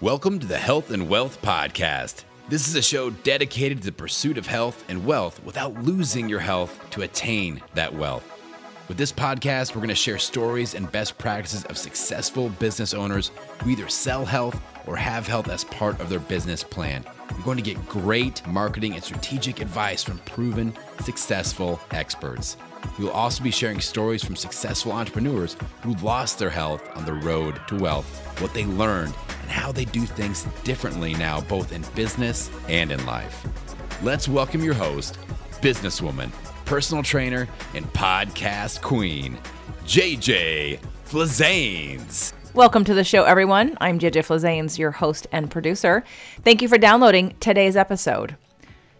Welcome to the Health and Wealth Podcast. This is a show dedicated to the pursuit of health and wealth without losing your health to attain that wealth. With this podcast, we're going to share stories and best practices of successful business owners who either sell health or have health as part of their business plan. You're going to get great marketing and strategic advice from proven, successful experts. We will also be sharing stories from successful entrepreneurs who lost their health on the road to wealth, what they learned, and how they do things differently now, both in business and in life. Let's welcome your host, businesswoman, personal trainer, and podcast queen, JJ Flazanes. Welcome to the show, everyone. I'm JJ Flazanes, your host and producer. Thank you for downloading today's episode.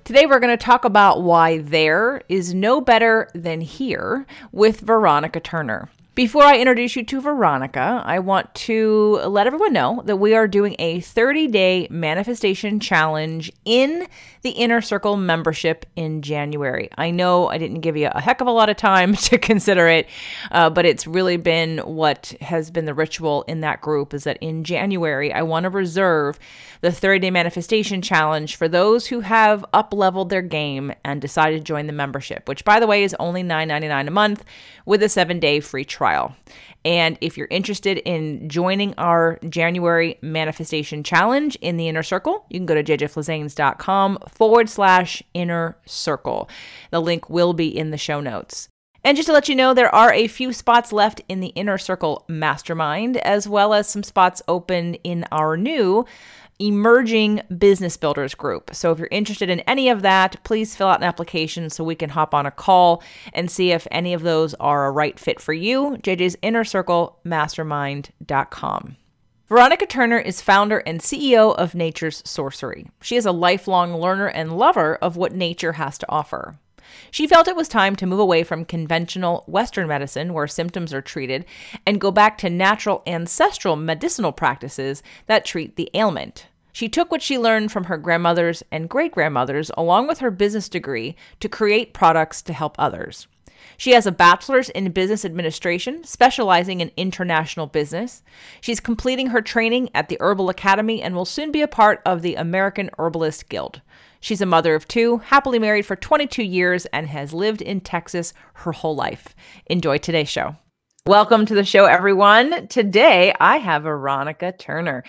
Today, we're going to talk about why there is no better than here with Veronica Turner. Before I introduce you to Veronica, I want to let everyone know that we are doing a 30-day manifestation challenge in the Inner Circle membership in January. I know I didn't give you a heck of a lot of time to consider it, but it's really been what has been the ritual in that group is that in January, I want to reserve the 30-day manifestation challenge for those who have up-leveled their game and decided to join the membership, which, by the way, is only $9.99 a month with a 7-day free trial. And if you're interested in joining our January manifestation challenge in the Inner Circle, you can go to jjflazanes.com/inner circle. The link will be in the show notes. And just to let you know, there are a few spots left in the Inner Circle Mastermind, as well as some spots open in our new Emerging Business Builders group. So if you're interested in any of that, please fill out an application so we can hop on a call and see if any of those are a right fit for you. JJ's Inner Circle Mastermind.com. Veronica Turner is founder and CEO of Nature's Sorcery. She is a lifelong learner and lover of what nature has to offer. She felt it was time to move away from conventional Western medicine where symptoms are treated and go back to natural ancestral medicinal practices that treat the ailment. She took what she learned from her grandmothers and great-grandmothers along with her business degree to create products to help others. She has a bachelor's in business administration, specializing in international business. She's completing her training at the Herbal Academy and will soon be a part of the American Herbalist Guild. She's a mother of two, happily married for 22 years, and has lived in Texas her whole life. Enjoy today's show. Welcome to the show, everyone. Today, I have Veronica Turner.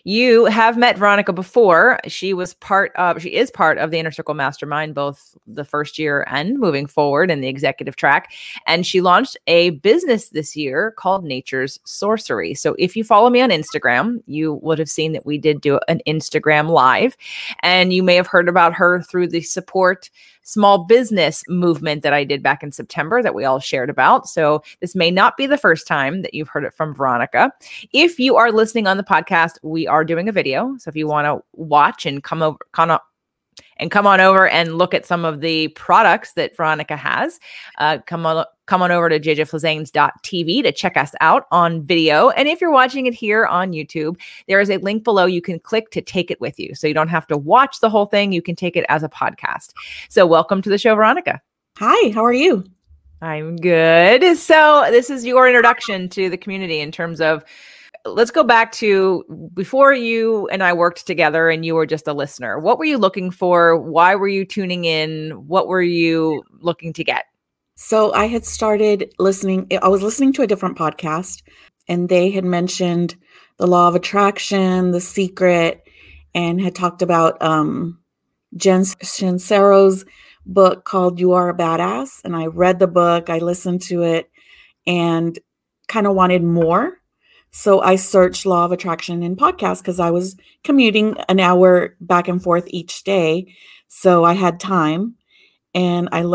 You have met Veronica before. She is part of the Inner Circle Mastermind, both the first year and moving forward in the executive track. And she launched a business this year called Nature's Sorcery. So if you follow me on Instagram, you would have seen that we did do an Instagram live. And you may have heard about her through the support small business movement that I did back in September that we all shared about. So this may not be the first time that you've heard it from Veronica. If you are listening on the podcast, we are doing a video. So if you want to watch and come on over and look at some of the products that Veronica has, come on over to jjflazanes.tv to check us out on video. And if you're watching it here on YouTube, there is a link below you can click to take it with you. So you don't have to watch the whole thing. You can take it as a podcast. So welcome to the show, Veronica. Hi, how are you? I'm good. So this is your introduction to the community in terms of, let's go back to before you and I worked together and you were just a listener. What were you looking for? Why were you tuning in? What were you looking to get? So I had started listening. I was listening to a different podcast and they had mentioned the law of attraction, The Secret, and had talked about Jen Sincero's book called You Are a Badass. And I read the book, I listened to it and kind of wanted more. So I searched law of attraction in podcasts because I was commuting an hour back and forth each day. So I had time and I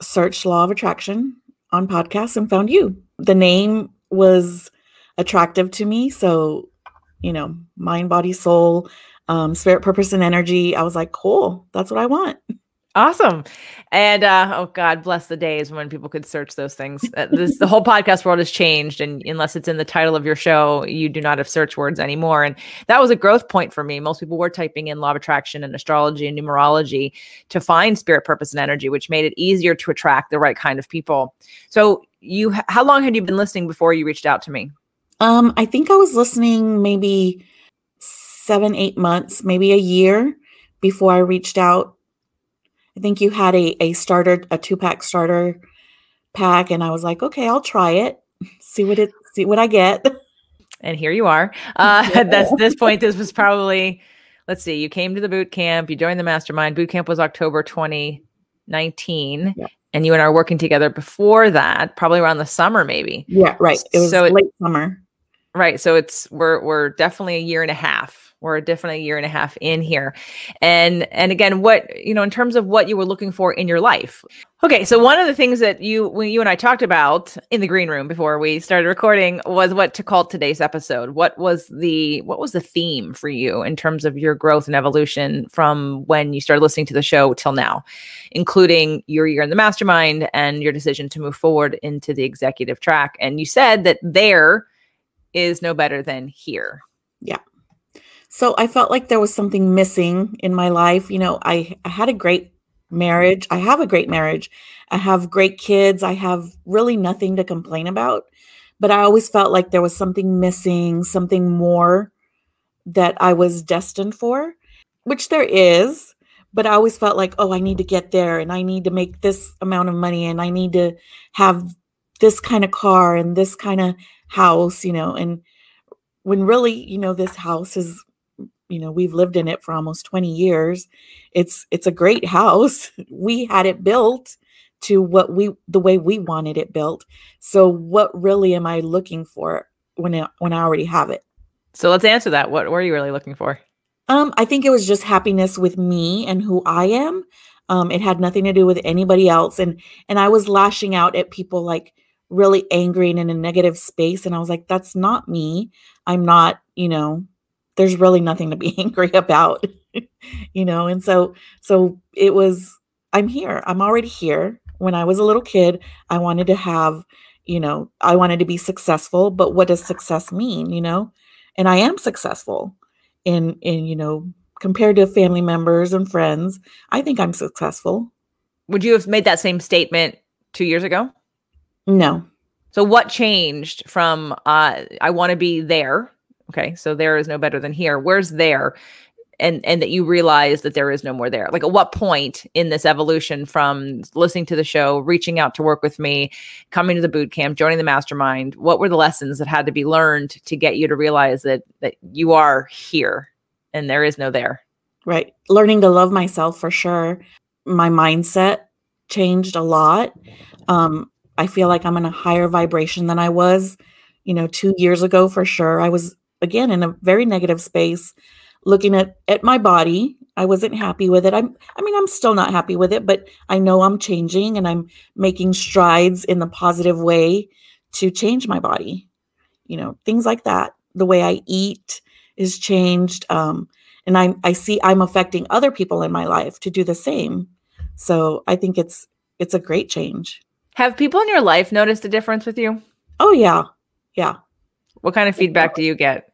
searched law of attraction on podcasts and found you. The name was attractive to me. So, mind, body, soul, spirit, purpose, and energy. I was like, cool, that's what I want. Awesome. And oh God, bless the days when people could search those things. The whole podcast world has changed. And unless it's in the title of your show, you do not have search words anymore. And that was a growth point for me. Most people were typing in law of attraction and astrology and numerology to find spirit, purpose, and energy, which made it easier to attract the right kind of people. So how long had you been listening before you reached out to me? I think I was listening maybe 7, 8 months, maybe a year before I reached out. I think you had a starter, a 2-pack starter pack. And I was like, okay, I'll try it. See what I get. And here you are. At this point, this was probably, let's see, you came to the boot camp, you joined the mastermind. Boot camp was October 2019. Yeah. And you and I were working together before that, probably around the summer, maybe. Yeah, right. It was late summer. Right. So we're definitely a year and a half. We're definitely a year and a half in here. And again, what, in terms of what you were looking for in your life. Okay. So one of the things that when you and I talked about in the green room before we started recording was what to call today's episode. What was the theme for you in terms of your growth and evolution from when you started listening to the show till now, including your year in the mastermind and your decision to move forward into the executive track? And you said that there is no better than here. Yeah. So I felt like there was something missing in my life. I had a great marriage. I have a great marriage. I have great kids. I have really nothing to complain about. But I always felt like there was something missing, something more that I was destined for, which there is. But I always felt like, oh, I need to get there and I need to make this amount of money and I need to have this kind of car and this kind of house, and when really, this house is, we've lived in it for almost 20 years. It's a great house. We had it built to the way we wanted it built. So what really am I looking for when I already have it? So let's answer that. What were you really looking for? I think it was just happiness with me and who I am. It had nothing to do with anybody else. And I was lashing out at people like really angry and in a negative space. And I was like, that's not me. I'm not, there's really nothing to be angry about, and so it was, I'm here. I'm already here. When I was a little kid, I wanted to have, I wanted to be successful, but what does success mean, and I am successful in, compared to family members and friends. I think I'm successful. Would you have made that same statement 2 years ago? No. So what changed from, I want to be there. Okay. So there is no better than here. Where's there? And that you realize that there is no more there. Like at what point in this evolution from listening to the show, reaching out to work with me, coming to the boot camp, joining the mastermind, what were the lessons that had to be learned to get you to realize that you are here and there is no there? Right. Learning to love myself for sure. My mindset changed a lot. I feel like I'm in a higher vibration than I was, 2 years ago for sure. I was, again, in a very negative space, looking at my body. I wasn't happy with it. I'm still not happy with it, but I know I'm changing and I'm making strides in the positive way to change my body. Things like that. The way I eat is changed. And I see I'm affecting other people in my life to do the same. So I think it's a great change. Have people in your life noticed a difference with you? Oh, yeah. Yeah. What kind of feedback do you get?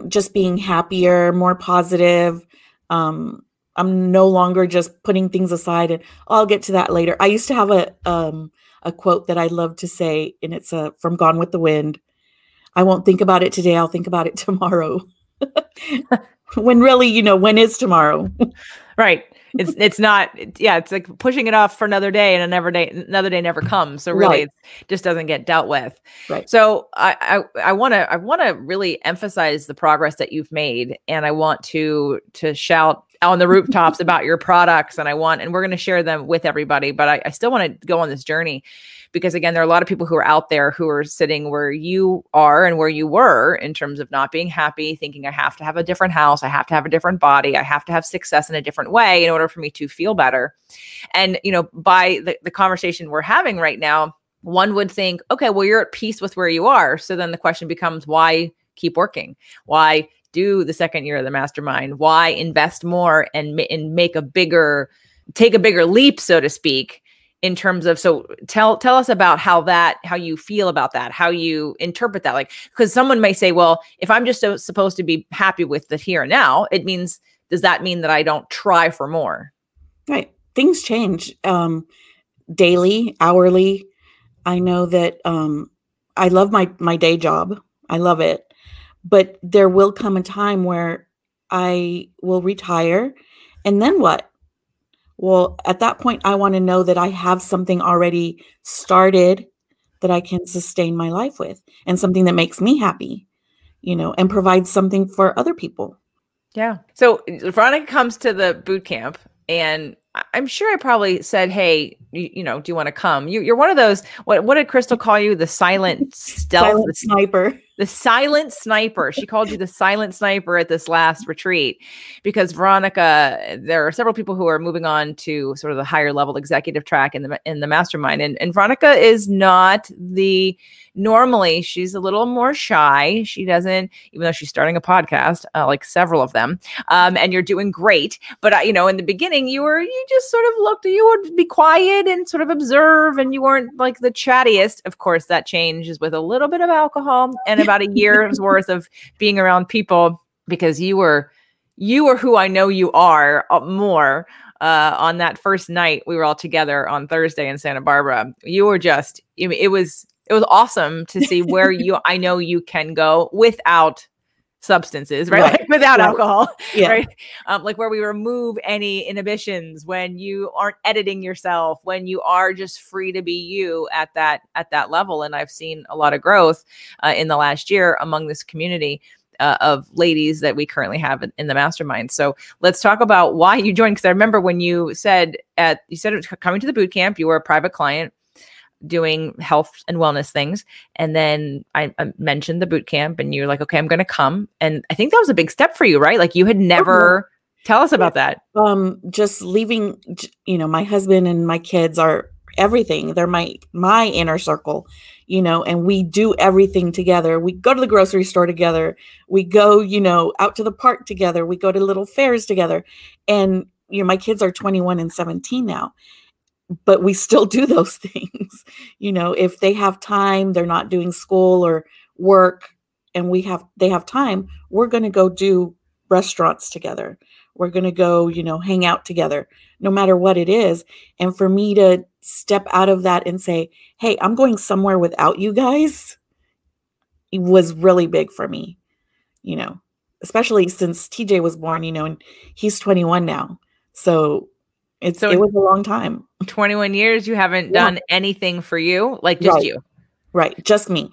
Just being happier, more positive. I'm no longer just putting things aside and I'll get to that later. I used to have a quote that I love to say, and it's from Gone with the Wind. I won't think about it today. I'll think about it tomorrow. When really, when is tomorrow? Right. It's not, yeah, it's like pushing it off for another day and another day never comes. So really It just doesn't get dealt with. Right. So I want to really emphasize the progress that you've made. And I want to shout on the rooftops about your products. And we're going to share them with everybody, but I still want to go on this journey because again, there are a lot of people who are out there who are sitting where you are and where you were in terms of not being happy, thinking I have to have a different house. I have to have a different body. I have to have success in a different way in order for me to feel better. And, by the conversation we're having right now, one would think, okay, well, you're at peace with where you are. So then the question becomes, why keep working? Why do the second year of the mastermind? Why invest more and take a bigger leap, so to speak, in terms of, so tell us about how you feel about that, how you interpret that. Like, because someone may say, well, if I'm just supposed to be happy with the here and now, does that mean that I don't try for more? Right. Things change daily, hourly. I know that I love my day job. I love it. But there will come a time where I will retire. And then what? Well, at that point, I want to know that I have something already started that I can sustain my life with, and something that makes me happy, and provides something for other people. Yeah. So Veronica comes to the boot camp, and I'm sure I probably said, "Hey, do you want to come?" You're one of those. What did Crystal call you? The silent stealth, Silent sniper. The silent sniper. She called you the silent sniper at this last retreat, because Veronica, there are several people who are moving on to sort of the higher level executive track in the mastermind, and Veronica is not normally she's a little more shy. She doesn't, even though she's starting a podcast, like several of them, and you're doing great. But in the beginning, you just sort of you would be quiet and sort of observe, and you weren't like the chattiest. Of course, that changes with a little bit of alcohol and about a year's worth of being around people, because you were who I know you are more. On that first night we were all together on Thursday in Santa Barbara, you were just, it was awesome to see where I know you can go without substances, right? Like without alcohol, right? Like where we remove any inhibitions, when you aren't editing yourself, when you are just free to be you at that level. And I've seen a lot of growth in the last year among this community of ladies that we currently have in the mastermind. So let's talk about why you joined. Because I remember when you said it was coming to the boot camp, you were a private client doing health and wellness things. And then I mentioned the boot camp, and you're like, okay, I'm going to come. And I think that was a big step for you, right? Like you had never, tell us about that. Just leaving, my husband and my kids are everything. They're my inner circle, and we do everything together. We go to the grocery store together. We go, out to the park together. We go to little fairs together. And, my kids are 21 and 17 now. But we still do those things. If they have time, they're not doing school or work, and they have time, we're going to go do restaurants together. We're going to go, hang out together, no matter what it is. And for me to step out of that and say, hey, I'm going somewhere without you guys, it was really big for me, especially since TJ was born, and he's 21 now. So it was a long time. 21 years, you haven't done anything for you, like just you. Right. Just me.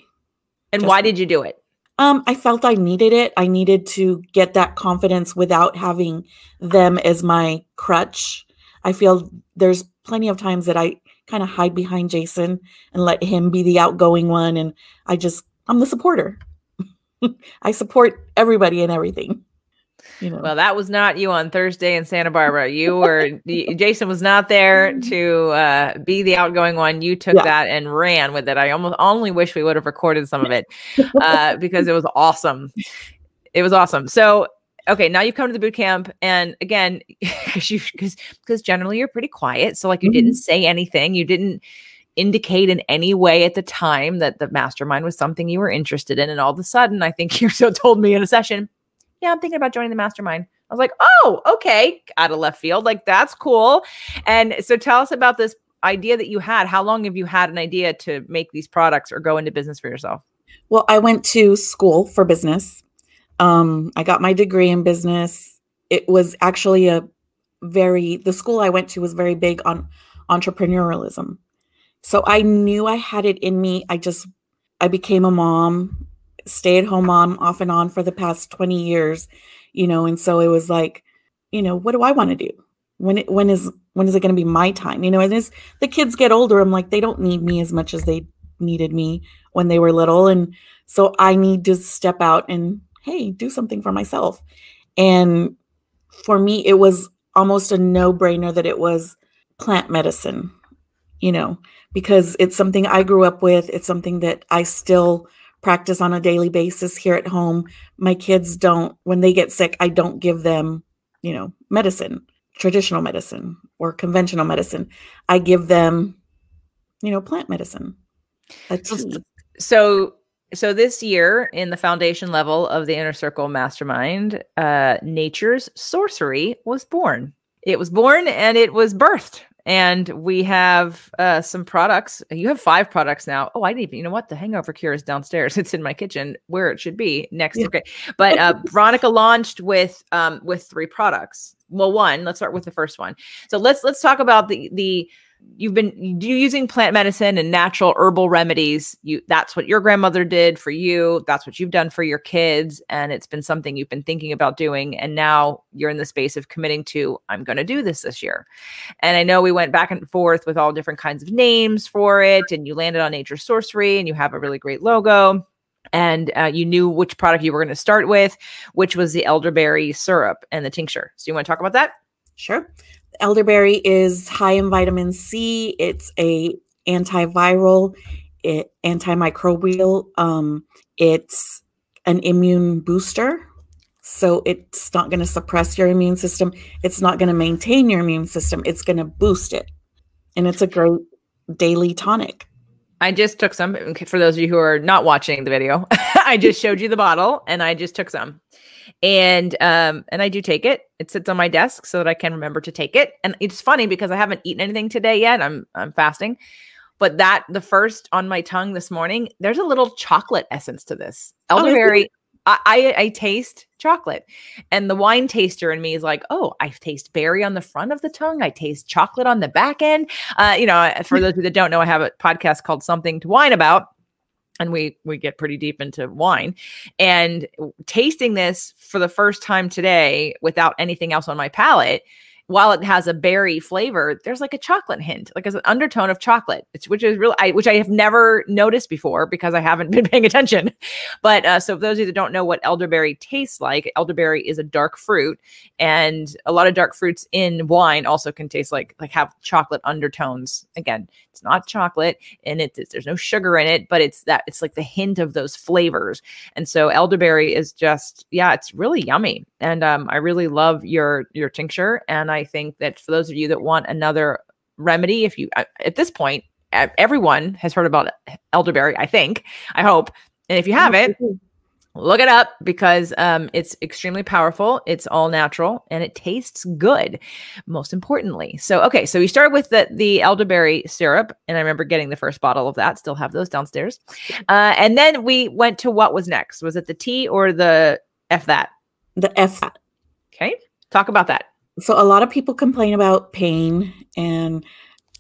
And why did you do it? I felt I needed it. I needed to get that confidence without having them as my crutch. I feel there's plenty of times that I kind of hide behind Jason and let him be the outgoing one. And I'm the supporter. I support everybody and everything. Well, that was not you on Thursday in Santa Barbara. Jason was not there to be the outgoing one. You took that and ran with it. I only wish we would have recorded some of it because it was awesome. It was awesome. So, okay, now you come to the boot camp, and again, because generally you're pretty quiet. So like you didn't say anything. You didn't indicate in any way at the time that the mastermind was something you were interested in. And all of a sudden, I think you so told me in a session, yeah, I'm thinking about joining the mastermind. I was like, oh, okay. Out of left field. Like, that's cool. And so tell us about this idea that you had. How long have you had an idea to make these products or go into business for yourself? Well, I went to school for business. I got my degree in business. It was actually the school I went to was very big on entrepreneurialism. So I knew I had it in me. I became a mom, stay-at-home mom off and on for the past 20 years, and so it was like, what do I want to do? When is it going to be my time? And as the kids get older, I'm like, they don't need me as much as they needed me when they were little. And so I need to step out and, hey, do something for myself. And for me, it was almost a no-brainer that it was plant medicine, because it's something I grew up with. It's something that I still practice on a daily basis here at home. My kids when they get sick, I don't give them, medicine, traditional medicine or conventional medicine. I give them, plant medicine. So this year in the foundation level of the Inner Circle Mastermind, Nature's Sorcery was born. It was born and it was birthed. And we have some products. You have 5 products now. Oh, I didn't even, you know what? The hangover cure is downstairs. It's in my kitchen where it should be next to great. But Veronica launched with 3 products. Well, let's start with the first one. So let's talk about the you've been using plant medicine and natural herbal remedies. That's what your grandmother did for you. That's what you've done for your kids. And it's been something you've been thinking about doing. And now you're in the space of committing to, I'm going to do this year. And I know we went back and forth with all different kinds of names for it. And you landed on Nature's Sorcery, and you have a really great logo. And you knew which product you were going to start with, which was the elderberry syrup and the tincture. So you want to talk about that? Sure. Elderberry is high in vitamin C. It's a antiviral, antimicrobial. It's an immune booster. So it's not going to suppress your immune system. It's not going to maintain your immune system. It's going to boost it. And it's a great daily tonic. I just took some. For those of you who are not watching the video, I just showed you the bottle, and I just took some. And I do take it. It sits on my desk so that I can remember to take it. And it's funny because I haven't eaten anything today yet. I'm fasting. But the first on my tongue this morning, there's a little chocolate essence to this. Elderberry, I taste chocolate. And the wine taster in me is like, oh, I taste berry on the front of the tongue. I taste chocolate on the back end. For those of you that don't know, I have a podcast called Something to Wine About. And we get pretty deep into wine, and tasting this for the first time today without anything else on my palate, while it has a berry flavor, there's like a chocolate hint, like as an undertone of chocolate, which I have never noticed before because I haven't been paying attention. But so for those of you that don't know what elderberry tastes like, elderberry is a dark fruit, and a lot of dark fruits in wine also can taste like have chocolate undertones. Again, it's not chocolate, and there's no sugar in it, but it's like the hint of those flavors. And so elderberry is just, it's really yummy. And I really love your tincture. And I think that for those of you that want another remedy, if you, at this point, everyone has heard about elderberry, I hope. And if you haven't, look it up, because it's extremely powerful. It's all natural, and it tastes good, most importantly. So, okay. So we started with the elderberry syrup, and I remember getting the first bottle of that. Still have those downstairs. And then we went to what was next. Was it the tea or the F that? The F that. Okay. Talk about that. So a lot of people complain about pain and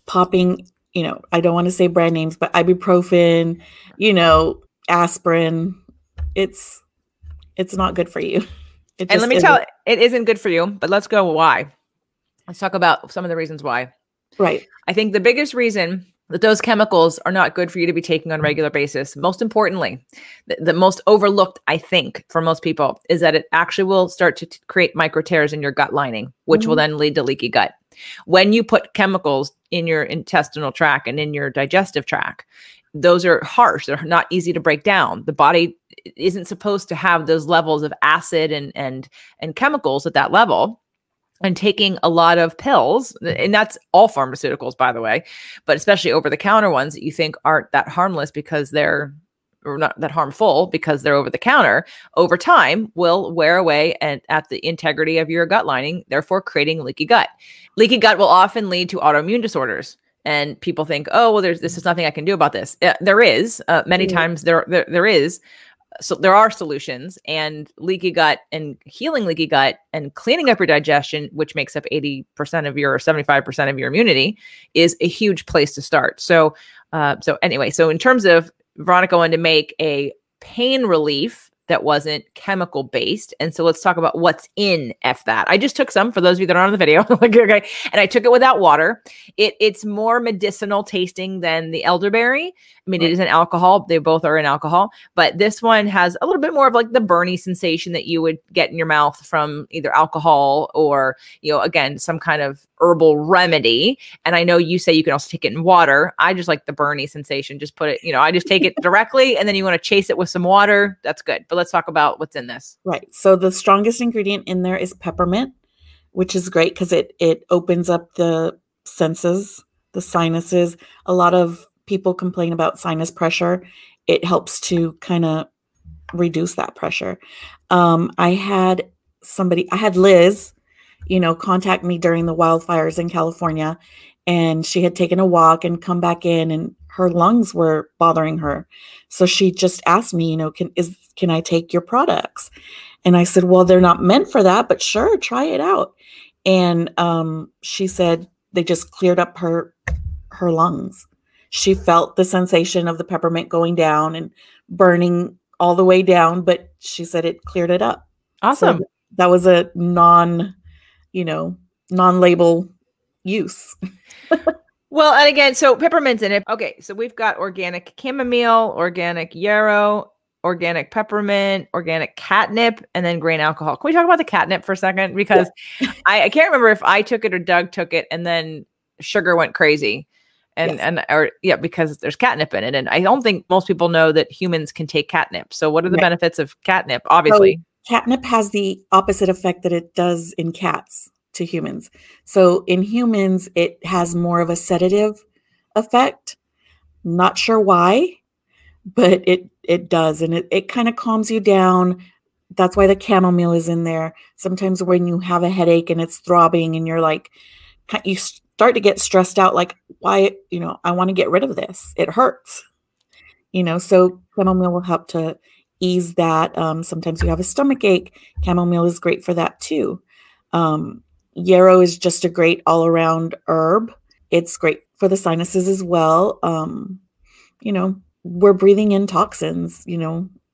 popping, I don't want to say brand names, but ibuprofen, aspirin. It's not good for you. And let me tell you, it isn't good for you, but let's go why. Let's talk about some of the reasons why. Right. I think the biggest reason that those chemicals are not good for you to be taking on a regular basis, most importantly, the most overlooked, I think, for most people, is that it actually will start to create micro tears in your gut lining, which will then lead to leaky gut. When you put chemicals in your intestinal tract and in your digestive tract, those are harsh. They're not easy to break down. The body isn't supposed to have those levels of acid and chemicals at that level. And taking a lot of pills, and that's all pharmaceuticals, by the way, but especially over-the-counter ones that you think aren't that harmless because or not that harmful because they're over the counter, over time will wear away at the integrity of your gut lining, therefore creating leaky gut. Leaky gut will often lead to autoimmune disorders. And people think, oh, well, this is nothing I can do about this. There is many times there is. So there are solutions, and leaky gut and healing leaky gut and cleaning up your digestion, which makes up 80% of your, or 75% of your immunity, is a huge place to start. So anyway, so in terms of Veronica wanted to make a pain relief that wasn't chemical based. And so let's talk about what's in F that. I just took some for those of you that aren't on the video. Okay. And I took it without water. It's more medicinal tasting than the elderberry. I mean, it is an alcohol. They both are in alcohol, but this one has a little bit more of like the burny sensation that you would get in your mouth from either alcohol or, again, some kind of herbal remedy. And I know you say you can also take it in water. I just like the burny sensation. Just put it, I just take it directly, and then you want to chase it with some water. That's good. But let's talk about what's in this. Right. So the strongest ingredient in there is peppermint, which is great because it opens up the senses, the sinuses. A lot of people complain about sinus pressure. It helps to kind of reduce that pressure. I had Liz, contact me during the wildfires in California. and she had taken a walk and come back in, and her lungs were bothering her. So she just asked me, can I take your products? And I said, well, they're not meant for that, but sure, try it out. And she said they just cleared up her lungs. She felt the sensation of the peppermint going down and burning all the way down, but she said it cleared it up. Awesome. So that was a non-label use. Well, and again, so peppermint's in it. Okay, so we've got organic chamomile, organic yarrow, organic peppermint, organic catnip, and then grain alcohol. Can we talk about the catnip for a second? Because I can't remember if I took it or Doug took it, and then sugar went crazy. Because there's catnip in it. And I don't think most people know that humans can take catnip. So what are the benefits of catnip? Obviously. So catnip has the opposite effect that it does in cats to humans. So in humans, it has more of a sedative effect. Not sure why, but it does. And it kind of calms you down. That's why the chamomile is in there. Sometimes when you have a headache and it's throbbing and you're like, you start to get stressed out, like, why, I want to get rid of this. It hurts, so chamomile will help to ease that. Sometimes you have a stomach ache. Chamomile is great for that too. Yarrow is just a great all around herb. It's great for the sinuses as well. We're breathing in toxins,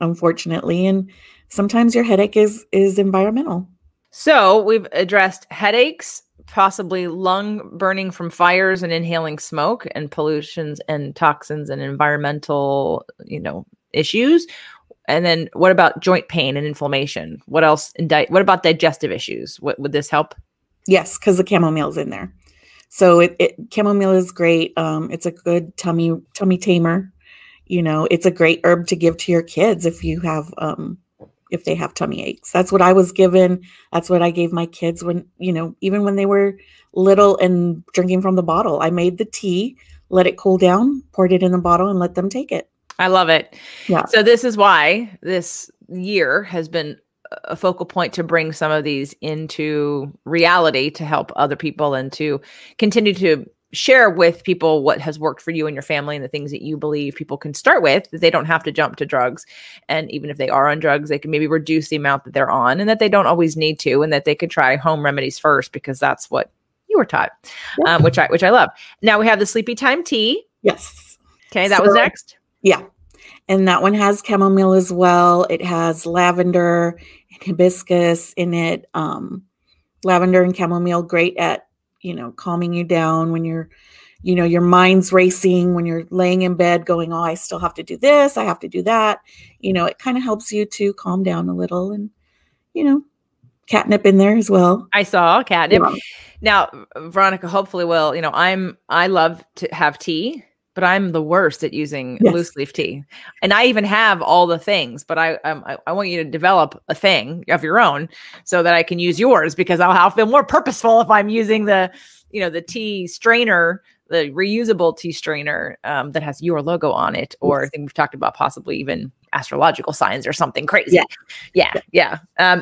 unfortunately. And sometimes your headache is environmental. So we've addressed headaches, possibly lung burning from fires and inhaling smoke and pollutions and toxins and environmental, issues. And then what about joint pain and inflammation? What else? What about digestive issues? Would this help? Yes, because the chamomile's in there. So chamomile is great. It's a good tummy tamer. It's a great herb to give to your kids if they have tummy aches. That's what I was given. That's what I gave my kids when, even when they were little and drinking from the bottle. I made the tea, let it cool down, poured it in the bottle, and let them take it. I love it. Yeah. So this is why this year has been a focal point to bring some of these into reality to help other people and to continue to share with people what has worked for you and your family and the things that you believe people can start with, that they don't have to jump to drugs. And even if they are on drugs, they can maybe reduce the amount that they're on, and that they don't always need to, and that they could try home remedies first, because that's what you were taught, which I love. Now we have the sleepy time tea. Yes. Okay. That was next. Yeah. And that one has chamomile as well. It has lavender and hibiscus in it. Lavender and chamomile, great at, calming you down when you're, your mind's racing, when you're laying in bed going, oh, I still have to do this. I have to do that. It kind of helps you to calm down a little, and, catnip in there as well. I saw catnip. Yeah. Now, Veronica, hopefully I love to have tea, but I'm the worst at using loose leaf tea. And I even have all the things, but I want you to develop a thing of your own so that I can use yours, because I'll feel more purposeful if I'm using the tea strainer, the reusable tea strainer that has your logo on it. Or I think we've talked about possibly even astrological signs or something crazy. Yeah.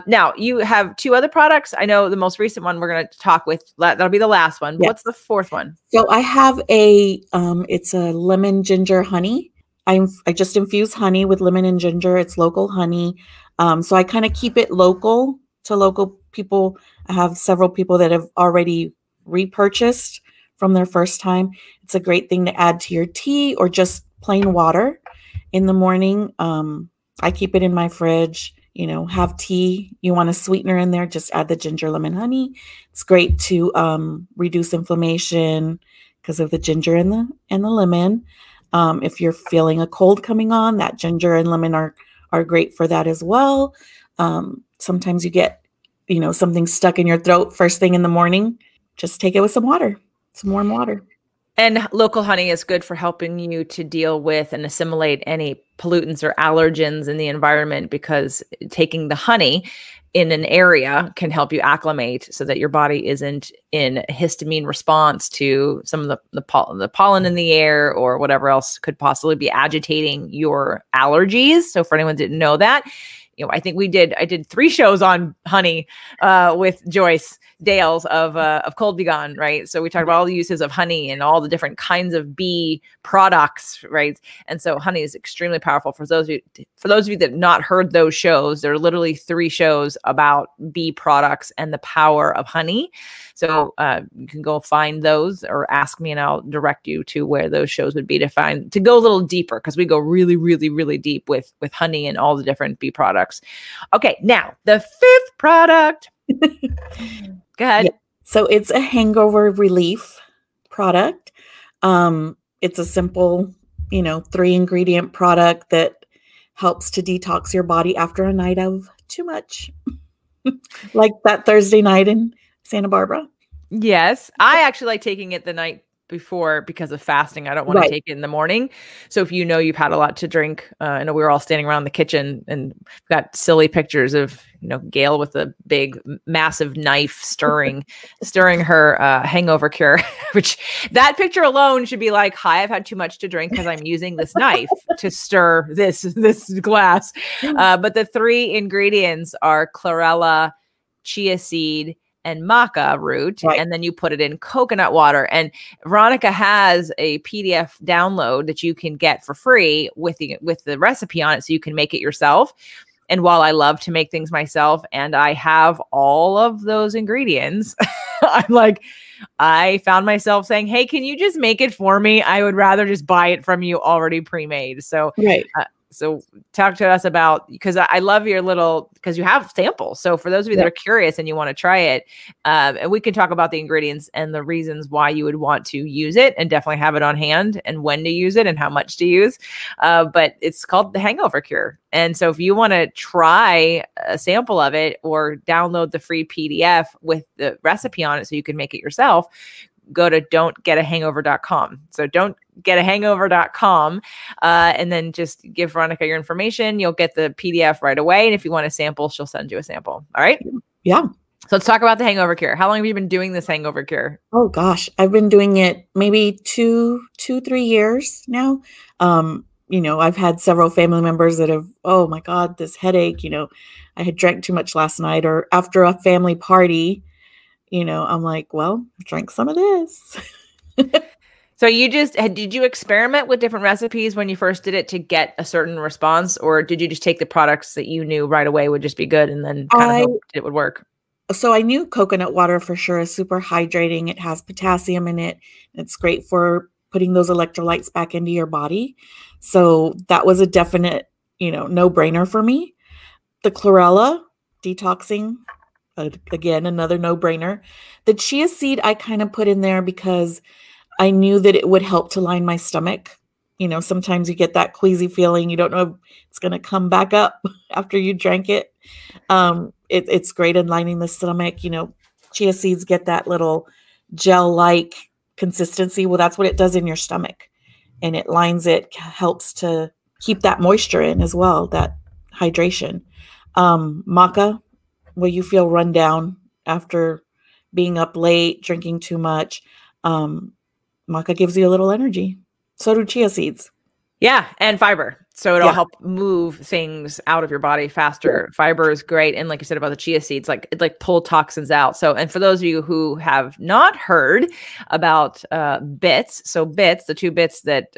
Now you have 2 other products. I know the most recent one we're going to talk with, that'll be the last one. But what's the 4th one? So I have it's a lemon ginger honey. I just infuse honey with lemon and ginger. It's local honey. So I kind of keep it local to local people. I have several people that have already repurchased from their first time. It's a great thing to add to your tea or just plain water in the morning. I keep it in my fridge, have tea. You want a sweetener in there, just add the ginger, lemon, honey. It's great to reduce inflammation because of the ginger and the lemon. If you're feeling a cold coming on, that ginger and lemon are great for that as well. Sometimes you get, something stuck in your throat first thing in the morning. Just take it with some water, some warm water. And local honey is good for helping you to deal with and assimilate any pollutants or allergens in the environment, because taking the honey in an area can help you acclimate so that your body isn't in a histamine response to some of the pollen in the air or whatever else could possibly be agitating your allergies. So for anyone that didn't know that, I think I did 3 shows on honey with Joyce Dales of Cold Be Gone, right? So we talked about all the uses of honey and all the different kinds of bee products, right? And so honey is extremely powerful. For those of you that have not heard those shows, there are literally 3 shows about bee products and the power of honey. So you can go find those or ask me and I'll direct you to where those shows would be to go a little deeper, because we go really, really, really deep with honey and all the different bee products. Okay, now the 5th product. Go ahead. Yeah. So it's a hangover relief product. It's a simple, 3-ingredient product that helps to detox your body after a night of too much. Like that Thursday night in Santa Barbara. Yes. I actually like taking it the night before because of fasting. I don't want to take it in the morning. So if you've had a lot to drink, I know we were all standing around the kitchen and got silly pictures of, Gail with a big, massive knife stirring her hangover cure, which that picture alone should be like, hi, I've had too much to drink because I'm using this knife to stir this glass. But the 3 ingredients are chlorella, chia seed, and maca root, and then you put it in coconut water. And Veronica has a PDF download that you can get for free with the recipe on it, so you can make it yourself. And while I love to make things myself and I have all of those ingredients, I found myself saying, hey, can you just make it for me? I would rather just buy it from you already pre-made. So, so talk to us about, because I love your because you have samples. So for those of you that are curious and you want to try it, and we can talk about the ingredients and the reasons why you would want to use it, and definitely have it on hand and when to use it and how much to use. But it's called the Hangover Cure. And so if you want to try a sample of it or download the free PDF with the recipe on it so you can make it yourself, go to don'tgetahangover.com. So don'tgetahangover.com, and then just give Veronica your information. You'll get the PDF right away. And if you want a sample, she'll send you a sample. All right. Yeah. So let's talk about the hangover cure. How long have you been doing this hangover cure? Oh gosh, I've been doing it maybe 2-3 years now. I've had several family members that have, oh my God, this headache, I had drank too much last night, or after a family party, I'm like, well, drink some of this. So did you experiment with different recipes when you first did it to get a certain response, or did you just take the products that you knew right away would just be good and then kind of hoped it would work? So I knew coconut water for sure is super hydrating. It has potassium in it. It's great for putting those electrolytes back into your body. So that was a definite, no-brainer for me. The chlorella, detoxing, again, another no-brainer. The chia seed I kind of put in there because I knew that it would help to line my stomach. Sometimes you get that queasy feeling. You don't know if it's going to come back up after you drank it. It's great in lining the stomach. Chia seeds get that little gel-like consistency. Well, that's what it does in your stomach. And it lines it, helps to keep that moisture in as well, that hydration. Maca, where you feel run down after being up late, drinking too much. Maca gives you a little energy. So do chia seeds. Yeah, and fiber. So it'll help move things out of your body faster. Yeah. Fiber is great. And like you said about the chia seeds, it pull toxins out. So, and for those of you who have not heard about bits, so bits, the 2 bits that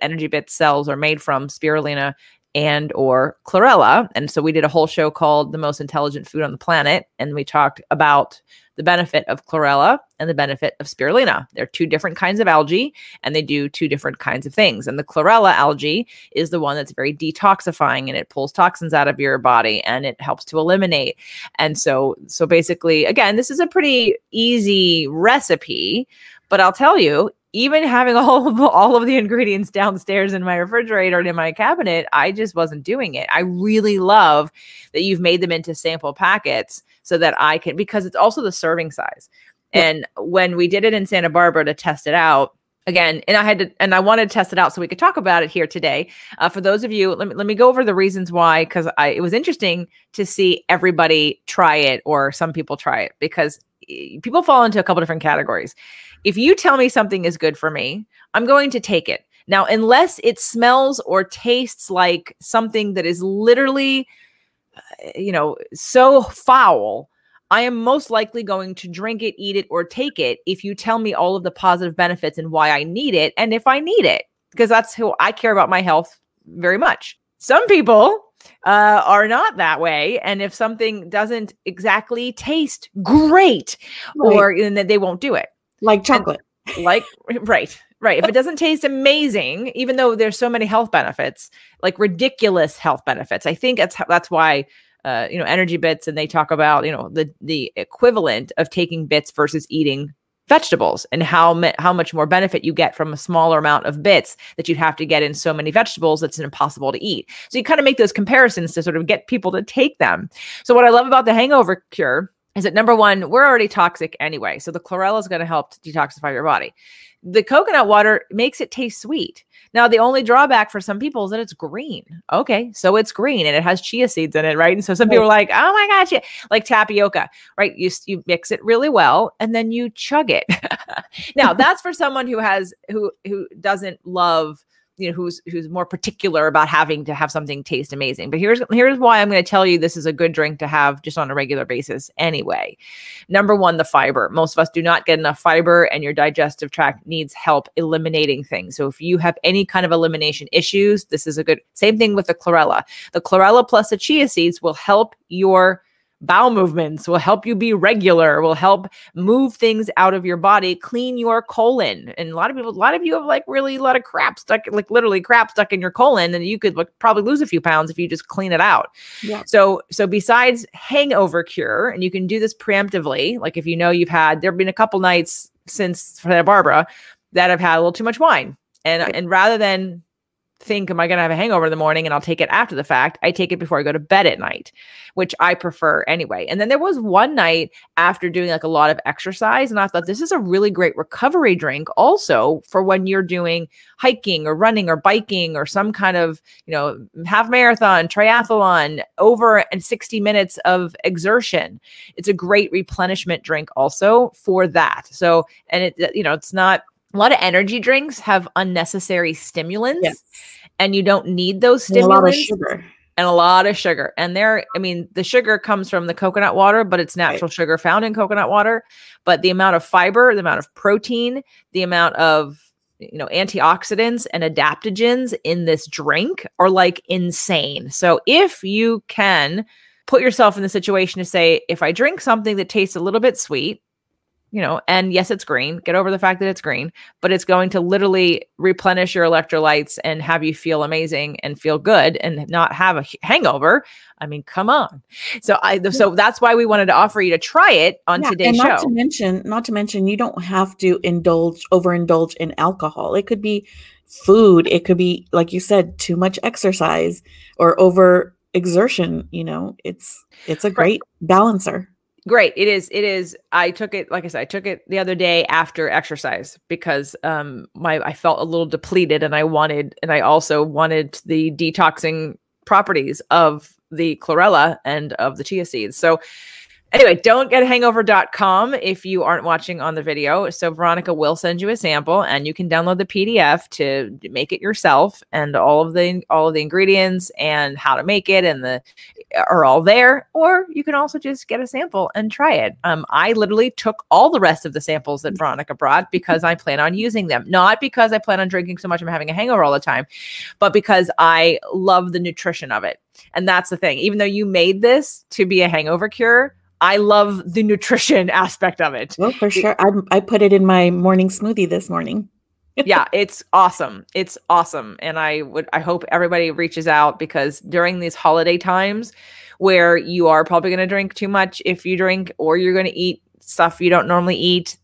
Energy Bits cells are made from, spirulina and or chlorella. And so we did a whole show called The Most Intelligent Food on the Planet. And we talked about the benefit of chlorella and the benefit of spirulina. They're 2 different kinds of algae and they do 2 different kinds of things. And the chlorella algae is the one that's very detoxifying and it pulls toxins out of your body and it helps to eliminate. And so basically, again, this is a pretty easy recipe, but I'll tell you, even having all of the ingredients downstairs in my refrigerator and in my cabinet, I just wasn't doing it. I really love that you've made them into sample packets so that I can, because it's also the serving size. And when we did it in Santa Barbara to test it out, again, and I wanted to test it out so we could talk about it here today. For those of you, let me go over the reasons why, because it was interesting to see everybody try it or some people try it, because people fall into a couple different categories. If you tell me something is good for me, I'm going to take it. Now, unless it smells or tastes like something that is literally so foul, I am most likely going to drink it, eat it, or take it if you tell me all of the positive benefits and why I need it, and if I need it, because that's who I care about my health very much. Some people are not that way, and if something doesn't exactly taste great, or then they won't do it. Like chocolate. Right. If it doesn't taste amazing, even though there's so many health benefits, like ridiculous health benefits, I think that's why. Energy bits, and they talk about, the equivalent of taking bits versus eating vegetables, and how much more benefit you get from a smaller amount of bits that you'd have to get in so many vegetables that's impossible to eat. So you kind of make those comparisons to sort of get people to take them. So what I love about the hangover cure is that, number one, we're already toxic anyway. So the chlorella is going to help to detoxify your body. The coconut water makes it taste sweet. Now, the only drawback for some people is that it's green. Okay, so it's green and it has chia seeds in it, right? And so some people are like, oh my gosh, like tapioca, right? You mix it really well and then you chug it. Now, that's for someone who doesn't love, who's more particular about having to have something taste amazing. But here's why I'm going to tell you this is a good drink to have just on a regular basis anyway. Number one, the fiber. Most of us do not get enough fiber, and your digestive tract needs help eliminating things. So if you have any kind of elimination issues, this is a good, same thing with the chlorella. The chlorella plus the chia seeds will help your bowel movements, will help you be regular, will help move things out of your body, clean your colon. And a lot of you have like really a lot of crap stuck, like literally crap stuck in your colon, and you could probably lose a few pounds if you just clean it out. Yeah. So besides hangover cure, and you can do this preemptively, like if there've been a couple nights since Santa Barbara that I've had a little too much wine, and rather than think, am I going to have a hangover in the morning and I'll take it after the fact, I take it before I go to bed at night, which I prefer anyway. And then there was one night after doing like a lot of exercise, and I thought this is a really great recovery drink also for when you're doing hiking or running or biking or some kind of, half marathon, triathlon, over 60 minutes of exertion. It's a great replenishment drink also for that. So, and it's not, a lot of energy drinks have unnecessary stimulants, yes, and you don't need those stimulants. And a lot of sugar. And the sugar comes from the coconut water, but it's natural sugar found in coconut water. But the amount of fiber, the amount of protein, the amount of antioxidants and adaptogens in this drink are like insane. So if you can put yourself in the situation to say, if I drink something that tastes a little bit sweet, and yes, it's green. Get over the fact that it's green, but it's going to literally replenish your electrolytes and have you feel amazing and feel good and not have a hangover. I mean, come on. So that's why we wanted to offer you to try it on today's show. Not to mention, you don't have to overindulge in alcohol. It could be food. It could be, like you said, too much exercise or over exertion. It's a great balancer. Great. It is. I took it, like I said, I took it the other day after exercise because I felt a little depleted, and I also wanted the detoxing properties of the chlorella and of the chia seeds. So anyway, don't get hangover.com if you aren't watching on the video. So Veronica will send you a sample, and you can download the PDF to make it yourself, and all of the ingredients and how to make it are all there. Or you can also just get a sample and try it. I literally took all the rest of the samples that Veronica brought because I plan on using them, not because I plan on drinking so much I'm having a hangover all the time, but because I love the nutrition of it. And that's the thing. Even though you made this to be a hangover cure, I love the nutrition aspect of it. Well, for sure. I put it in my morning smoothie this morning. Yeah, it's awesome. It's awesome. And I hope everybody reaches out, because during these holiday times where you are probably going to drink too much if you drink, or you're going to eat stuff you don't normally eat.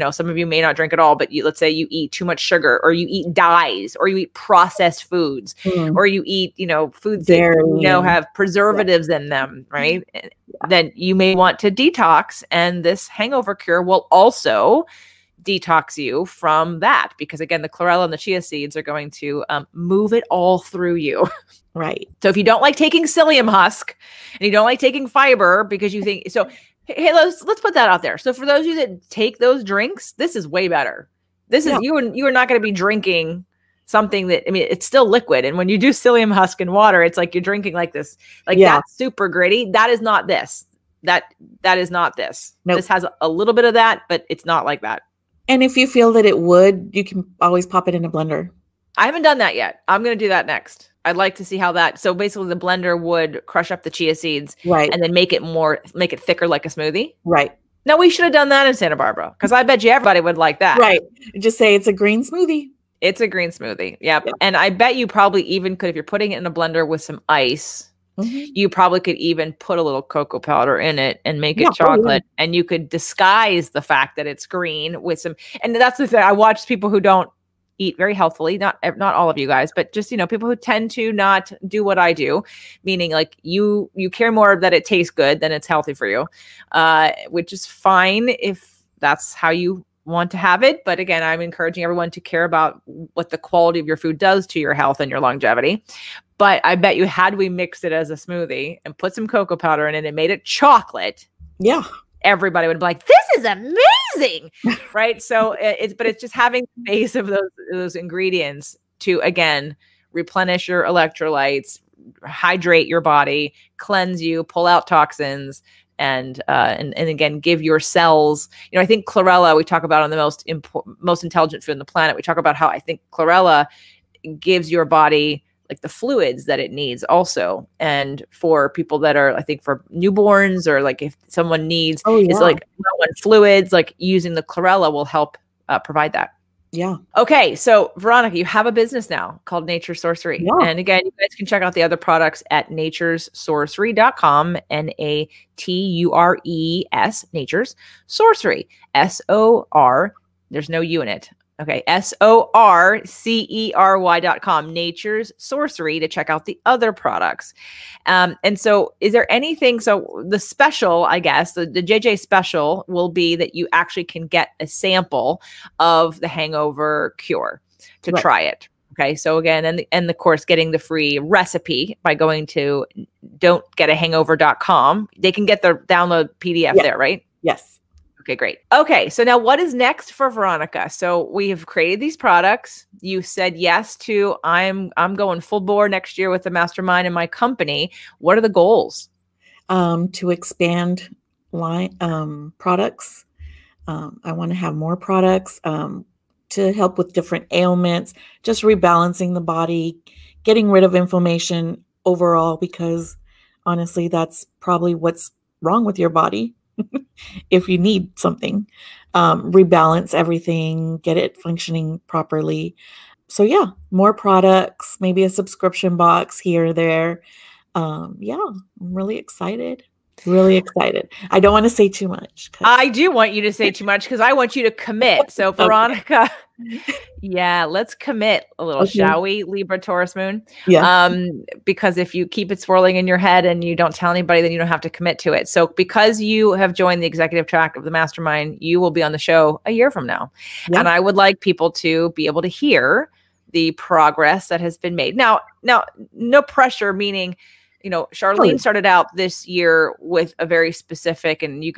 Some of you may not drink at all, but let's say you eat too much sugar, or you eat dyes, or you eat processed foods, or you eat, foods that have preservatives in them, right? Yeah. Then you may want to detox, and this hangover cure will also detox you from that, because again, the chlorella and the chia seeds are going to move it all through you. Right. So if you don't like taking psyllium husk, and you don't like taking fiber because you think so, hey, let's put that out there. So for those of you that take those drinks, this is way better. This is you are not going to be drinking something that, I mean, it's still liquid. And when you do psyllium husk and water, it's like you're drinking like this, like that's super gritty. That is not this. That is not this. Nope. This has a little bit of that, but it's not like that. And if you feel that it would, you can always pop it in a blender. I haven't done that yet. I'm going to do that next. I'd like to see how that, so basically the blender would crush up the chia seeds, right, and then make it thicker like a smoothie. Right. Now we should have done that in Santa Barbara, because I bet you everybody would like that. Right. Just say it's a green smoothie. It's a green smoothie. Yep. And I bet you probably even could, if you're putting it in a blender with some ice, you probably could even put a little cocoa powder in it and make it chocolate. And you could disguise the fact that it's green with some, and that's the thing. I watch people who don't eat very healthily, not all of you guys, but just, people who tend to not do what I do, meaning like you care more that it tastes good than it's healthy for you, which is fine if that's how you want to have it. But again, I'm encouraging everyone to care about what the quality of your food does to your health and your longevity. But I bet you, had we mixed it as a smoothie and put some cocoa powder in it and made it chocolate, everybody would be like, this is amazing. Right. So it's just having the base of those ingredients to, again, replenish your electrolytes, hydrate your body, cleanse you, pull out toxins, and again, give your cells, I think chlorella, we talk about on the most intelligent food on the planet. We talk about how I think chlorella gives your body like the fluids that it needs also. And for people that are, I think for newborns, or like if someone needs, is like low on fluids, like using the chlorella will help provide that. Yeah. Okay. So Veronica, you have a business now called Nature's Sorcery. Yeah. And again, you guys can check out the other products at naturessorcery.com, NATURES, Nature's Sorcery, SOR, there's no U in it. Okay. SORCERY.com, Nature's Sorcery, to check out the other products. And so is there anything, so the special, I guess, the JJ special will be that you actually can get a sample of the hangover cure to try it. Okay. So again, and of course, getting the free recipe by going to don'tgetahangover.com. They can get the download PDF there, right? Yes. Okay, great. Okay, so now what is next for Veronica? So we have created these products. You said yes to, I'm going full bore next year with the mastermind in my company. What are the goals? To expand line products. I want to have more products to help with different ailments, just rebalancing the body, getting rid of inflammation overall, because honestly, that's probably what's wrong with your body. If you need something, rebalance everything, get it functioning properly. So yeah, more products, maybe a subscription box here or there. I'm really excited. Really excited. I don't want to say too much. I do want you to say too much, because I want you to commit. So Veronica, let's commit a little, shall we? Libra, Taurus, Moon. Yeah. Because if you keep it swirling in your head and you don't tell anybody, then you don't have to commit to it. So because you have joined the executive track of the mastermind, you will be on the show a year from now. Yeah. And I would like people to be able to hear the progress that has been made. Now, no pressure, meaning, Charlene started out this year with a very specific, and you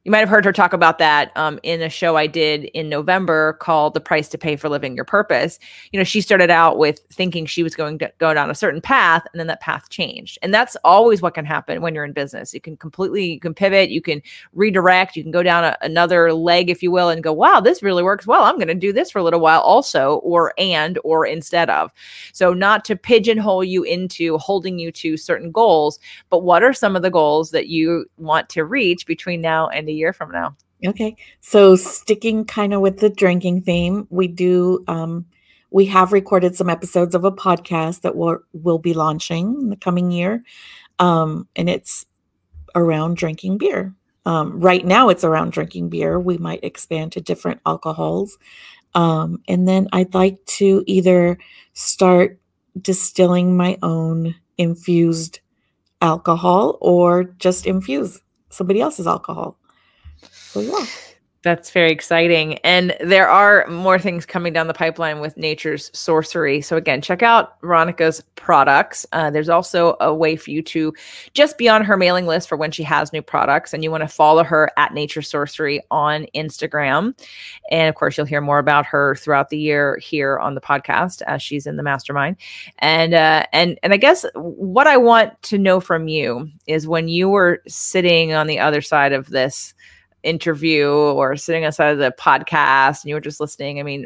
might have heard her talk about that in a show I did in November called The Price to Pay for Living Your Purpose. She started out with thinking she was going to go down a certain path, and then that path changed. And that's always what can happen when you're in business. You can pivot, you can redirect, you can go down another leg, if you will, and go, wow, this really works well. I'm going to do this for a little while also, or instead of. So not to pigeonhole you into holding you to certain goals, but what are some of the goals that you want to reach between now and a year from now? Okay. So sticking kind of with the drinking theme, we have recorded some episodes of a podcast that we'll be launching in the coming year. And it's around drinking beer. Right now it's around drinking beer. We might expand to different alcohols. And then I'd like to either start distilling my own infused alcohol or just infuse somebody else's alcohol. So yeah. That's very exciting. And there are more things coming down the pipeline with Nature's Sorcery. So again, check out Veronica's products. There's also a way for you to just be on her mailing list for when she has new products. And you want to follow her at Nature's Sorcery on Instagram. And of course, you'll hear more about her throughout the year here on the podcast as she's in the mastermind. And I guess what I want to know from you is when you were sitting on the other side of this interview or sitting outside of the podcast and you were just listening, I mean,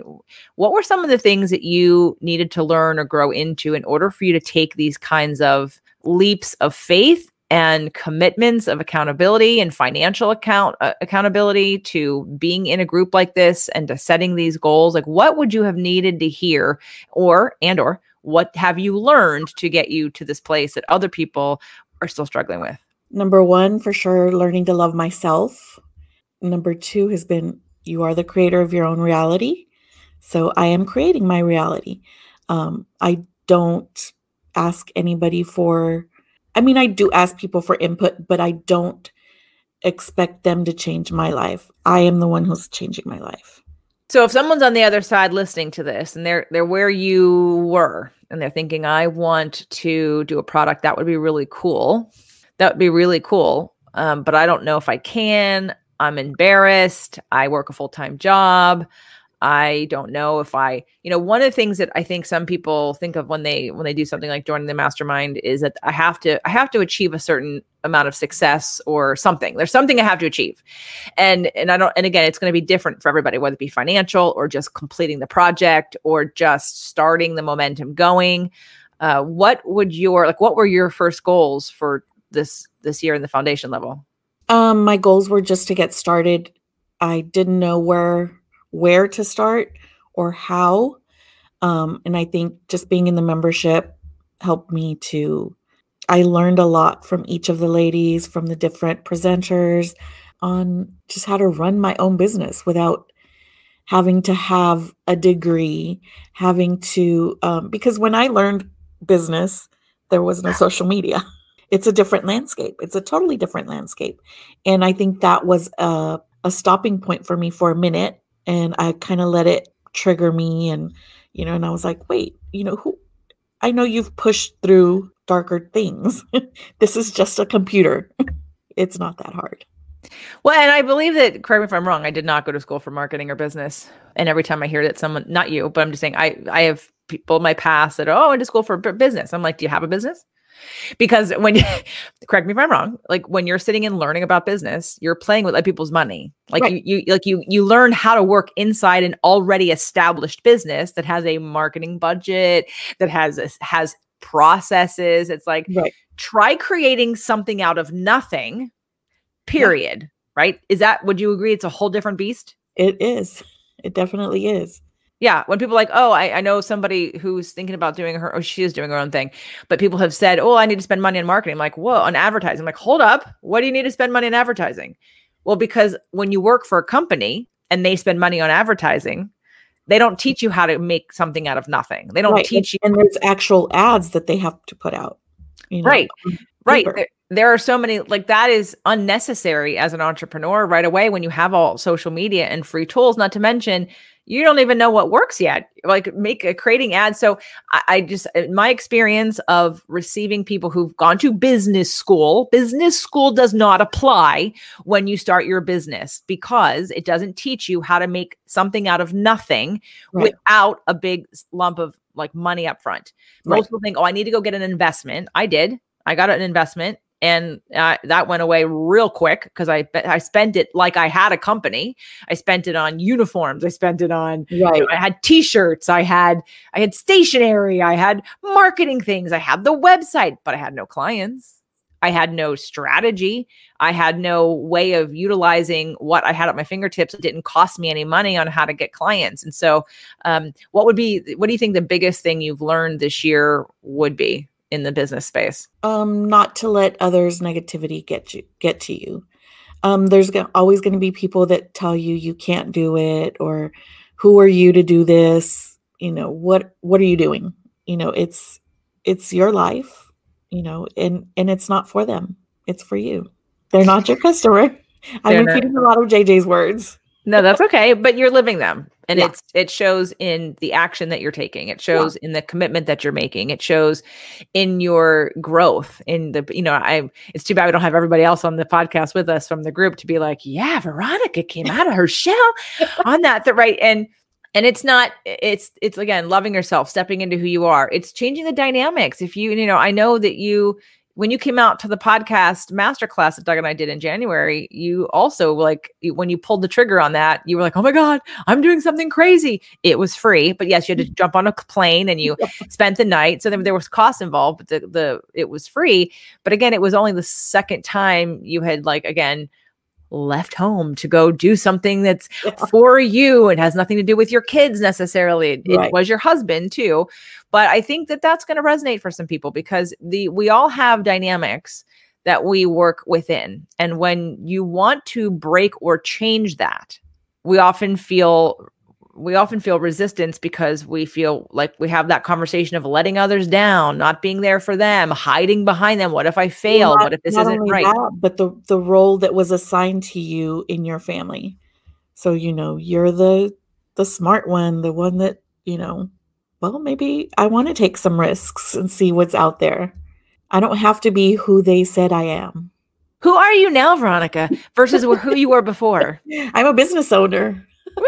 what were some of the things that you needed to learn or grow into in order for you to take these kinds of leaps of faith and commitments of accountability and financial accountability to being in a group like this and to setting these goals? Like, what would you have needed to hear or what have you learned to get you to this place that other people are still struggling with? Number one, for sure, learning to love myself. Number two has been, you are the creator of your own reality. So I am creating my reality. I don't ask anybody I do ask people for input, but I don't expect them to change my life. I am the one who's changing my life. So if someone's on the other side listening to this and they're where you were and they're thinking, I want to do a product, that would be really cool. That would be really cool. But I don't know if I can. I'm embarrassed. I work a full-time job. I don't know if one of the things that I think some people think of when they do something like joining the mastermind is that I have to achieve a certain amount of success or something. There's something I have to achieve. And again, it's going to be different for everybody, whether it be financial or just completing the project or just starting the momentum going. What were your first goals for this year in the foundation level? My goals were just to get started. I didn't know where to start or how. And I think just being in the membership helped me I learned a lot from each of the ladies, from the different presenters on just how to run my own business without having to have a degree, because when I learned business, there was no social media. It's a different landscape. It's a totally different landscape. And I think that was a stopping point for me for a minute. And I kind of let it trigger me. And I was like, wait, I know you've pushed through darker things. This is just a computer. It's not that hard. Well, and I believe that, correct me if I'm wrong, I did not go to school for marketing or business. And every time I hear that someone, not you, but I'm just saying, I have people in my past that, I went to school for business. I'm like, do you have a business? Because correct me if I'm wrong, like when you're sitting and learning about business, you're playing with other people's money. Like right. you learn how to work inside an already established business that has a marketing budget, that has processes. It's like, right. Try creating something out of nothing, period. Yeah. Right? Would you agree it's a whole different beast? It is. It definitely is. Yeah. When people are like, I know somebody who's thinking about she is doing her own thing, but people have said, I need to spend money on marketing. I'm like, whoa, on advertising. I'm like, hold up. What do you need to spend money on advertising? Well, because when you work for a company and they spend money on advertising, they don't teach you how to make something out of nothing. They don't teach you. And there's actual ads that they have to put out. Right. Right. There are so many, like that is unnecessary as an entrepreneur right away when you have all social media and free tools, not to mention you don't even know what works yet, like creating ads. So I just, my experience of receiving people who've gone to business school does not apply when you start your business because it doesn't teach you how to make something out of nothing without a big lump of like money up front. Most people think, I need to go get an investment. I did. I got an investment. And that went away real quick because I spent it like I had a company. I spent it on uniforms. I spent it on, I had t-shirts. I had stationery. I had marketing things. I had the website, but I had no clients. I had no strategy. I had no way of utilizing what I had at my fingertips. It didn't cost me any money on how to get clients. And so what do you think the biggest thing you've learned this year would be in the business space? Not to let others' negativity get to you. There's always going to be people that tell you can't do it, or who are you to do this? What are you doing? It's your life, and it's not for them. It's for you. They're not your customer. I'm repeating a lot of JJ's words. No, that's okay. But you're living them. And Yeah. it shows in the action that you're taking. It shows in the commitment that you're making. It shows in your growth in the, it's too bad we don't have everybody else on the podcast with us from the group to be like, yeah, Veronica came out of her shell on that. Right. And it's not, it's again, loving yourself, stepping into who you are. It's changing the dynamics. If I know that when you came out to the podcast masterclass that Doug and I did in January, you also when you pulled the trigger on that, you were like, oh my God, I'm doing something crazy. It was free, but yes, you had to jump on a plane and you spent the night. So there was cost involved, but it was free. But again, it was only the second time you had again, left home to go do something that's for you and has nothing to do with your kids necessarily. It was your husband too. But I think that that's going to resonate for some people because we all have dynamics that we work within. And when you want to break or change that, we often feel resistance because we feel like we have that conversation of letting others down, not being there for them, hiding behind them. What if I fail? What if this isn't right? But the role that was assigned to you in your family. So, you're the smart one, the one that, well, maybe I want to take some risks and see what's out there. I don't have to be who they said I am. Who are you now, Veronica, versus who you were before? I'm a business owner. Woo!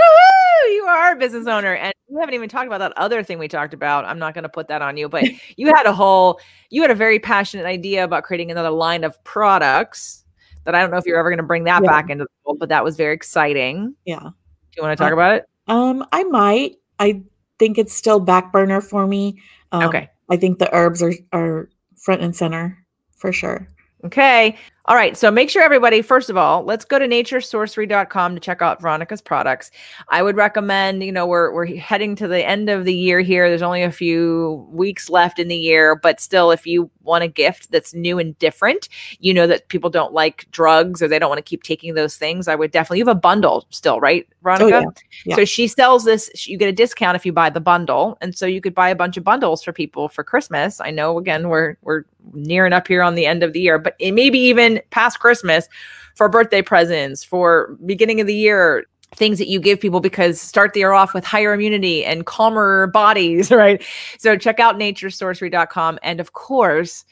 You are a business owner. And we haven't even talked about that other thing we talked about. I'm not going to put that on you, but you had a very passionate idea about creating another line of products that I don't know if you're ever going to bring that back into the fold, but that was very exciting. Yeah. Do you want to talk about it? I might. I think it's still back burner for me. Okay. I think the herbs are front and center for sure. Okay. All right. So make sure everybody, first of all, let's go to naturesorcery.com to check out Veronica's products. I would recommend, we're heading to the end of the year here. There's only a few weeks left in the year, but still, if you want a gift that's new and different, that people don't like drugs or they don't want to keep taking those things, I would definitely, you have a bundle still, right, Veronica? Oh, yeah. So she sells this, you get a discount if you buy the bundle. And so you could buy a bunch of bundles for people for Christmas. I know, again, we're nearing up here on the end of the year, but it maybe even past Christmas for birthday presents, for beginning of the year, things that you give people because start the year off with higher immunity and calmer bodies, right? So check out naturesorcery.com. And of course,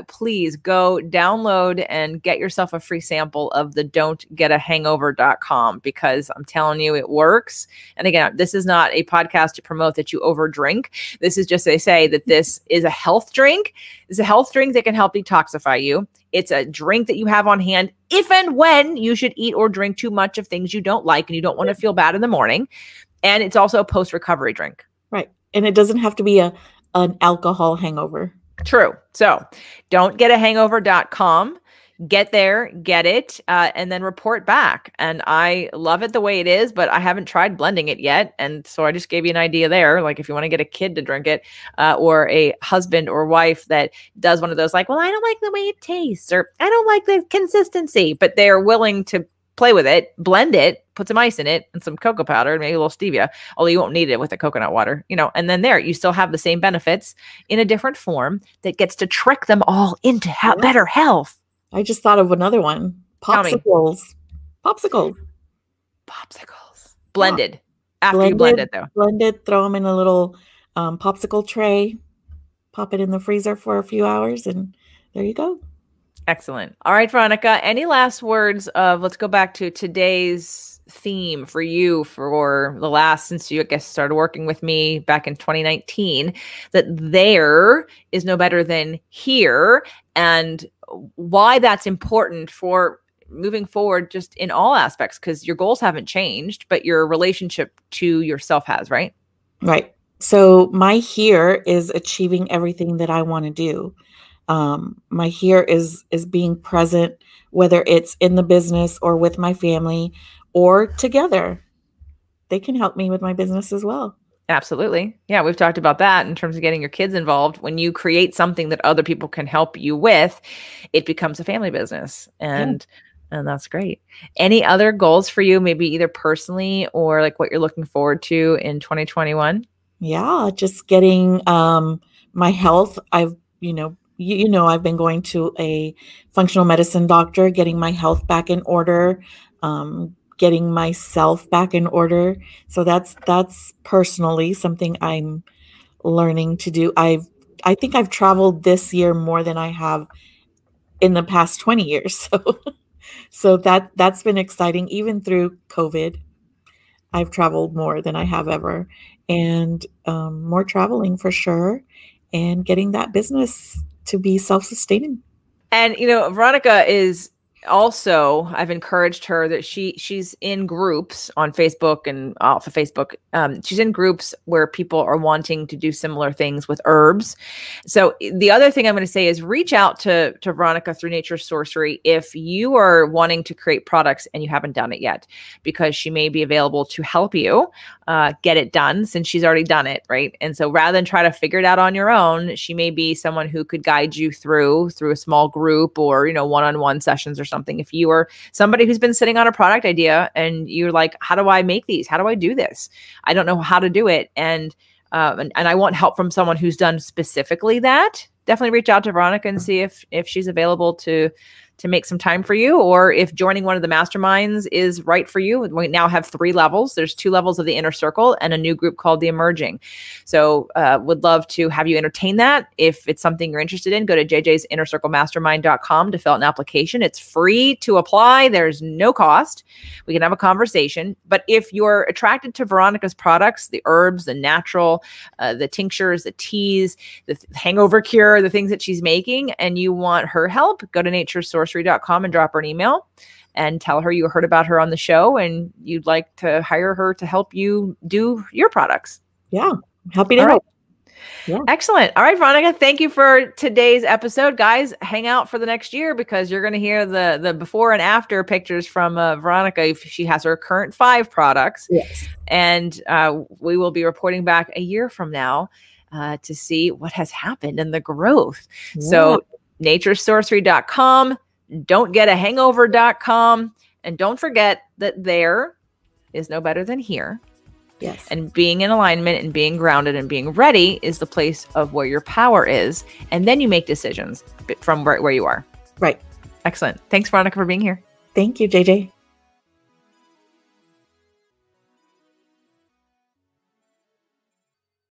please go download and get yourself a free sample of the don'tgetahangover.com because I'm telling you, it works. And again, this is not a podcast to promote that you overdrink. This is just to say that this is a health drink. It's a health drink that can help detoxify you. It's a drink that you have on hand if and when you should eat or drink too much of things you don't like and you don't want to feel bad in the morning. And it's also a post-recovery drink. Right. And it doesn't have to be an alcohol hangover. True. So don'tgetahangover.com. Get there, get it, and then report back. And I love it the way it is, but I haven't tried blending it yet. And so I just gave you an idea there. Like if you want to get a kid to drink it or a husband or wife that does one of those, like, well, I don't like the way it tastes or I don't like the consistency, but they're willing to play with it, blend it, put some ice in it and some cocoa powder, maybe a little stevia, although you won't need it with the coconut water, and then there you still have the same benefits in a different form that gets to trick them all into better health. I just thought of another one. Popsicles. Blended. After you blend it, though. Blended, throw them in a little popsicle tray, pop it in the freezer for a few hours, and there you go. Excellent. All right, Veronica, any last words let's go back to today's theme for you for the last, since you, I guess, started working with me back in 2019, that there is no better than here, and why that's important for moving forward just in all aspects, because your goals haven't changed, but your relationship to yourself has, right? Right. So my here is achieving everything that I want to do. My here is being present, whether it's in the business or with my family or together. They can help me with my business as well. Absolutely. Yeah, we've talked about that in terms of getting your kids involved. When you create something that other people can help you with, it becomes a family business. And that's great. Any other goals for you, maybe either personally or like what you're looking forward to in 2021? Yeah, just getting my health. I've been going to a functional medicine doctor, getting my health back in order, getting myself back in order. So that's personally something I'm learning to do. I think I've traveled this year more than I have in the past 20 years. So that's been exciting. Even through COVID, I've traveled more than I have ever, and more traveling for sure, and getting that business to be self-sustaining. And, you know, Veronica is also, I've encouraged her that she's in groups on Facebook and off of Facebook. She's in groups where people are wanting to do similar things with herbs. So the other thing I'm going to say is reach out to Veronica through Nature's Sorcery if you are wanting to create products and you haven't done it yet, because she may be available to help you get it done, since she's already done it, right? And so rather than try to figure it out on your own, she may be someone who could guide you through a small group, or, you know, one-on-one sessions or something. If you are somebody who's been sitting on a product idea and you're like, how do I make these? How do I do this? I don't know how to do it. And I want help from someone who's done specifically that. Definitely reach out to Veronica and see if she's available to make some time for you, or if joining one of the masterminds is right for you. We now have 3 levels. There's 2 levels of the Inner Circle and a new group called the Emerging. So would love to have you entertain that. If it's something you're interested in, go to jjsinnercirclemastermind.com to fill out an application. It's free to apply. There's no cost. We can have a conversation. But if you're attracted to Veronica's products, the herbs, the natural, the tinctures, the teas, the hangover cure, the things that she's making, and you want her help, go to naturesorcery.com and drop her an email and tell her you heard about her on the show and you'd like to hire her to help you do your products. Yeah. Happy to help. Yeah. Excellent. All right, Veronica, thank you for today's episode. Guys, hang out for the next year, because you're going to hear the before and after pictures from Veronica. If she has her current 5 products. Yes. And we will be reporting back a year from now to see what has happened and the growth. Yeah. So naturesorcery.com. Don't get a hangover.com. And don't forget that there is no better than here. Yes. And being in alignment and being grounded and being ready is the place of where your power is. And then you make decisions from where you are. Right. Excellent. Thanks, Veronica, for being here. Thank you, JJ.